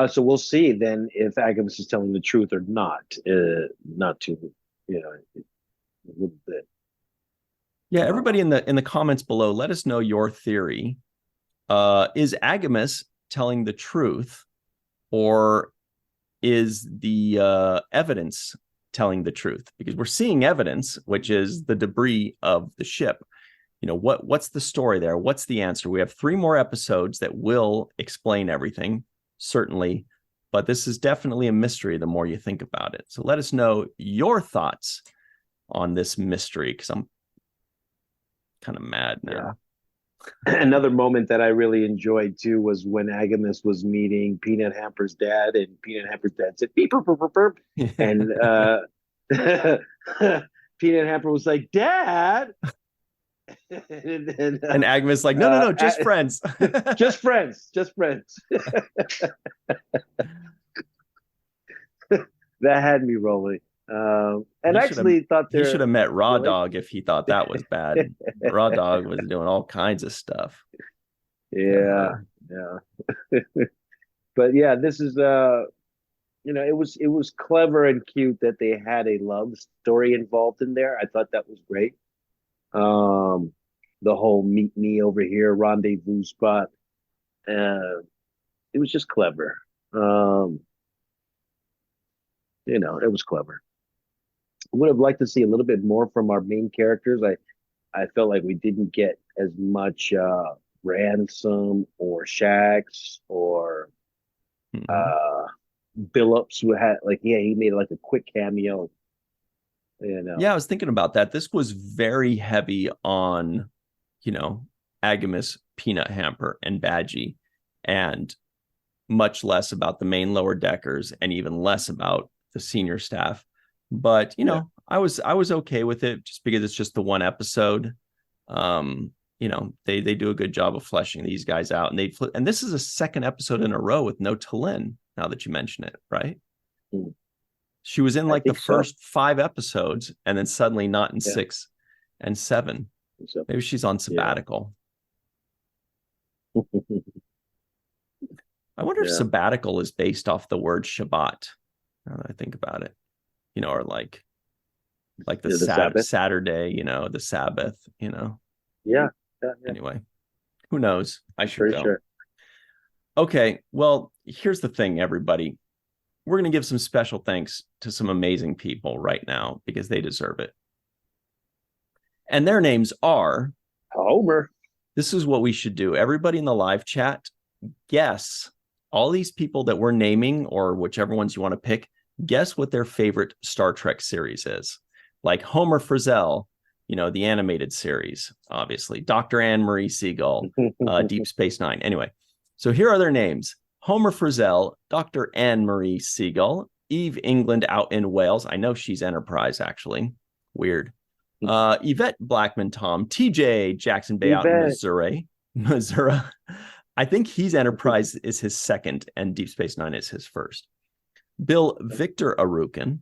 Speaker 2: So we'll see then if Agabus is telling the truth or not. Not too, a little bit.
Speaker 1: Yeah, everybody in the comments below, let us know your theory. Is Agabus telling the truth, or is the evidence telling the truth? Because we're seeing evidence, which is the debris of the ship. What's the story there? What's the answer? We have 3 more episodes that will explain everything, certainly, but this is definitely a mystery the more you think about it. So let us know your thoughts on this mystery, because I'm kind of mad now.
Speaker 2: Yeah. Another moment that I really enjoyed too was when Agabus was meeting Peanut Hamper's dad, and Peanut Hamper's dad said beep burp, burp, burp, burp. And Peanut Hamper was like, Dad.
Speaker 1: And Agabus like, no, just friends.
Speaker 2: just friends. That had me rolling. And actually thought
Speaker 1: he should have met Raw Dog if he thought that was bad. Raw Dog was doing all kinds of stuff.
Speaker 2: Yeah. But yeah, this is it was clever and cute that they had a love story involved in there. I thought that was great. The whole meet me over here rendezvous spot. It was just clever. It was clever. I would have liked to see a little bit more from our main characters. I felt like we didn't get as much Ransom or Shax or Billups, who had he made like a quick cameo.
Speaker 1: Yeah, I was thinking about that. This was very heavy on, Agabus, Peanut Hamper, and Badgey, and much less about the main lower deckers, and even less about the senior staff. But I was okay with it just because it's just the one episode. They do a good job of fleshing these guys out, and this is a second episode in a row with no T'Lyn, now that you mention it, right? She was in like the first 5 episodes and then suddenly not in 6 and 7. Maybe she's on sabbatical. I wonder if sabbatical is based off the word Shabbat, now that I think about it, or like the Saturday, the Sabbath,
Speaker 2: Yeah.
Speaker 1: Anyway, who knows? I should
Speaker 2: Pretty
Speaker 1: go.
Speaker 2: sure.
Speaker 1: Okay, well, here's the thing, everybody. We're going to give some special thanks to some amazing people right now because they deserve it. And their names are...
Speaker 2: Homer.
Speaker 1: This is what we should do. Everybody in the live chat, guess all these people that we're naming, or whichever ones you want to pick, guess what their favorite Star Trek series is. Like Homer Frizzell, the animated series, obviously. Dr. Marie Segal, Deep Space Nine. Anyway, so here are their names. Homer Frizzell, Dr. Marie Segal, Eve England out in Wales. I know she's Enterprise, actually. Weird. Yvette Blackmon-Tom, TJ Jackson-Bey out in Missouri. I think he's Enterprise is his second, and Deep Space Nine is his first. Bill Victor Arucan.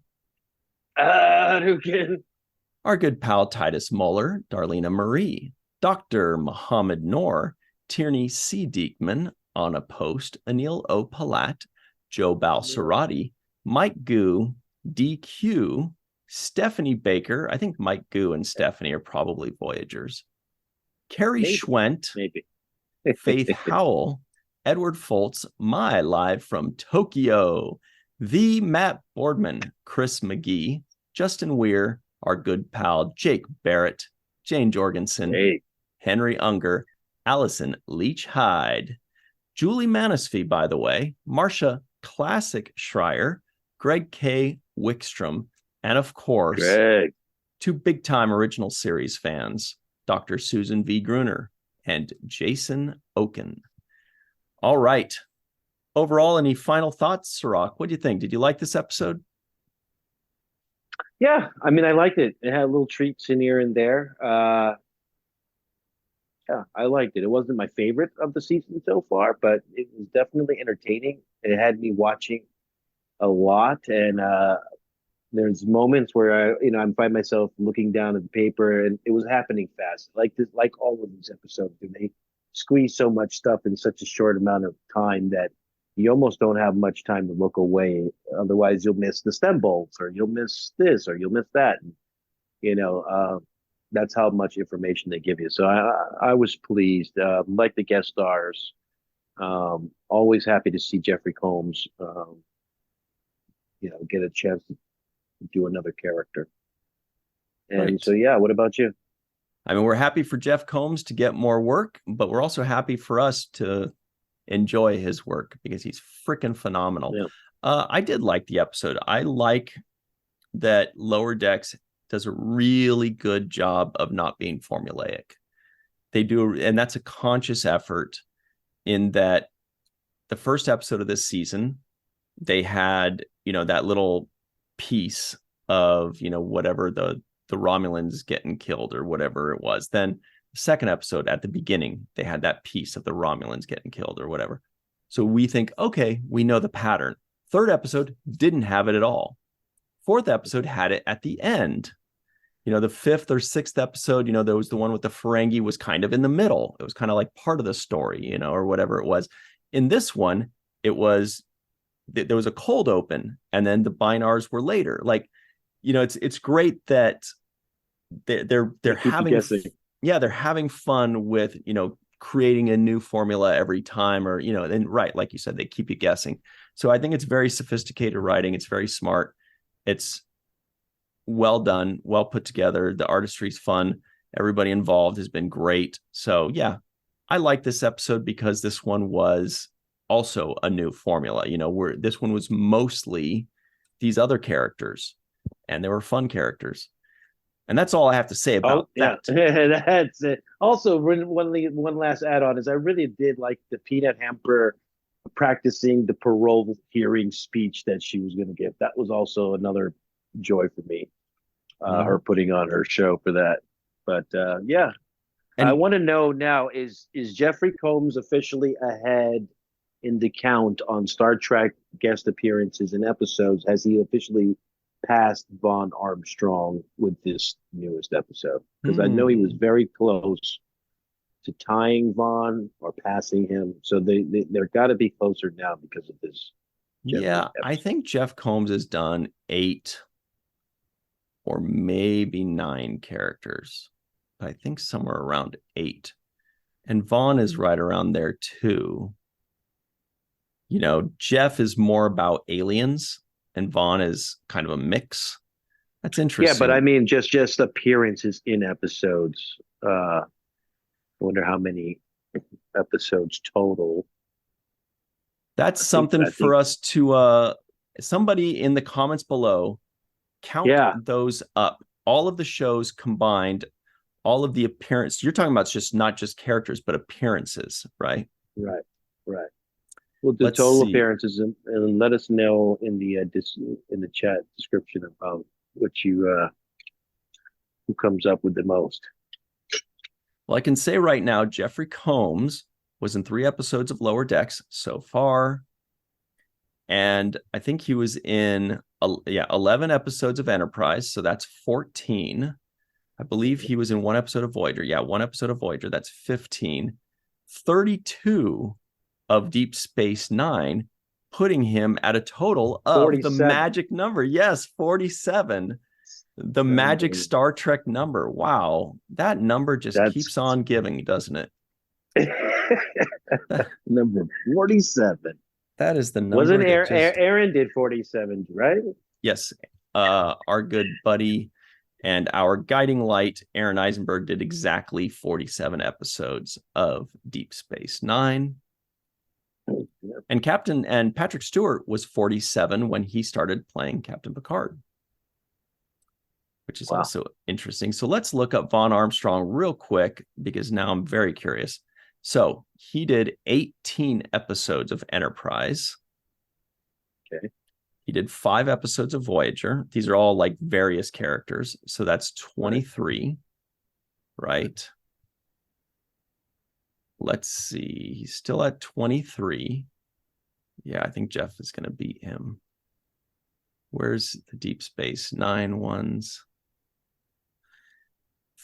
Speaker 1: Our good pal Titus Mohler, Darlena Marie, Dr. Mohamed Noor, Tierney C. Dieckmann, Anna Post, Anil O. Polat, Joe Balsarotti, Mike Gu, Dequeue, Stephanie Baker. I think Mike Gu and Stephanie are probably Voyagers. Carrie Schwent, Faith Howell, Edward Foltz, live from Tokyo, the Matt Boardman, Chris McGee, Justin Weir, our good pal Jake Barrett, Jane Jorgensen, Henry Unger, Allyson Leach-Heid, Julie Manisfee, by the way, Marcia Classic Schreier, Greg K. Wickstrom, and of course, 2 big-time original series fans, Dr. Susan V. Gruner and Jason Okun. All right. Overall, any final thoughts, Cirroc? What do you think? Did you like this episode?
Speaker 2: Yeah, I mean, I liked it. It had little treats in here and there. Yeah, I liked it. It wasn't my favorite of the season so far, but it was definitely entertaining. It had me watching a lot, and there's moments where I find myself looking down at the paper, and it was happening fast. Like all of these episodes, they squeeze so much stuff in such a short amount of time that you almost don't have much time to look away. Otherwise, you'll miss the stem bolts, or you'll miss this, or you'll miss that. And, that's how much information they give you. So I was pleased. Like the guest stars, always happy to see Jeffrey Combs, get a chance to do another character. And so, yeah, what about you?
Speaker 1: I mean, we're happy for Jeff Combs to get more work, but we're also happy for us to enjoy his work because he's freaking phenomenal.
Speaker 2: Yeah.
Speaker 1: I did like the episode. I like that Lower Decks does a really good job of not being formulaic. They do, and that's a conscious effort in that the first episode of this season, they had, that little piece of, whatever the Romulans getting killed or whatever it was. Then the second episode at the beginning, they had that piece of the Romulans getting killed or whatever. So we think, okay, we know the pattern. Third episode didn't have it at all. Fourth episode had it at the end. The fifth or sixth episode, there was the one with the Ferengi was kind of in the middle. It was kind of like part of the story, or whatever it was. In this one, it was, there was a cold open and then the Bynars were later. Like, it's great that they're having, they're having fun with, creating a new formula every time, or, and right, like you said, they keep you guessing. So I think it's very sophisticated writing. It's very smart. It's well done, well put together. The artistry's fun. Everybody involved has been great. So yeah, I like this episode because this one was also a new formula. Where this one was mostly these other characters, and they were fun characters. And that's all I have to say about that.
Speaker 2: That's it. Also, one last add-on is I really did like the Peanut Hamper practicing the parole hearing speech that she was going to give. That was also another joy for me. her putting on her show for that. But yeah, I
Speaker 1: And
Speaker 2: want to know now: is Jeffrey Combs officially ahead in the count on Star Trek guest appearances and episodes? Has he officially passed Vaughn Armstrong with this newest episode? Because I know he was very close to tying Vaughn or passing him, so they're got to be closer now because of this.
Speaker 1: yeah, I think Jeff Combs has done 8 or maybe 9 characters. I think somewhere around 8. And Vaughn is right around there too. You know, Jeff is more about aliens and Vaughn is kind of a mix. That's interesting.
Speaker 2: Yeah, but I mean just appearances in episodes. I wonder how many episodes total.
Speaker 1: That's something for us to somebody in the comments below count those up. All of the shows combined, all of the appearances. You're talking about just not just characters, but appearances, right?
Speaker 2: Right. Well, the total appearances, and let us know in the chat description about what you who comes up with the most.
Speaker 1: Well, I can say right now, Jeffrey Combs was in 3 episodes of Lower Decks so far, and I think he was in 11 episodes of Enterprise, so that's 14. I believe he was in 1 episode of Voyager. Yeah, 1 episode of Voyager, that's 15. 32 of Deep Space Nine, putting him at a total of 47. The magic number. Yes, 47. The magic Star Trek number. Wow. That number just keeps on giving, doesn't it?
Speaker 2: Number 47.
Speaker 1: That is the number.
Speaker 2: Wasn't Aaron did 47, right?
Speaker 1: Yes. Our good buddy and our guiding light, Aaron Eisenberg, did exactly 47 episodes of Deep Space Nine. And Patrick Stewart was 47 when he started playing Captain Picard, which is also interesting. So let's look up Vaughn Armstrong real quick, because now I'm very curious. So he did 18 episodes of Enterprise.
Speaker 2: Okay.
Speaker 1: He did 5 episodes of Voyager. These are all like various characters. So that's 23, right? Let's see. He's still at 23. Yeah, I think Jeff is going to beat him. Where's the Deep Space Nine ones?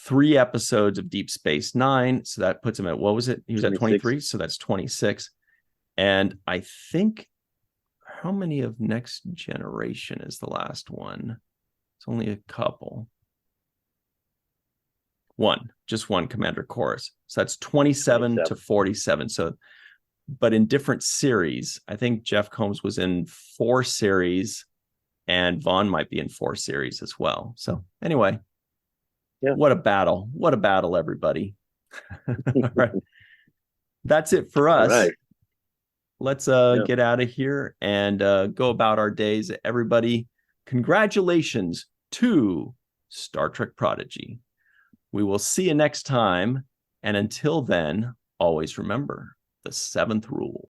Speaker 1: 3 episodes of Deep Space Nine. So that puts him at, what was it? He was 26. At 23. So that's 26. And I think, how many of Next Generation is the last one? It's only a couple. 1, just 1, Commander Chorus. So that's 27 to 47. So, but in different series, I think Jeff Combs was in 4 series and Vaughn might be in 4 series as well. So anyway, what a battle. What a battle, everybody. All right. That's it for us. Right. Let's get out of here and go about our days. Everybody, congratulations to Star Trek Prodigy. We will see you next time. And until then, always remember the 7th rule.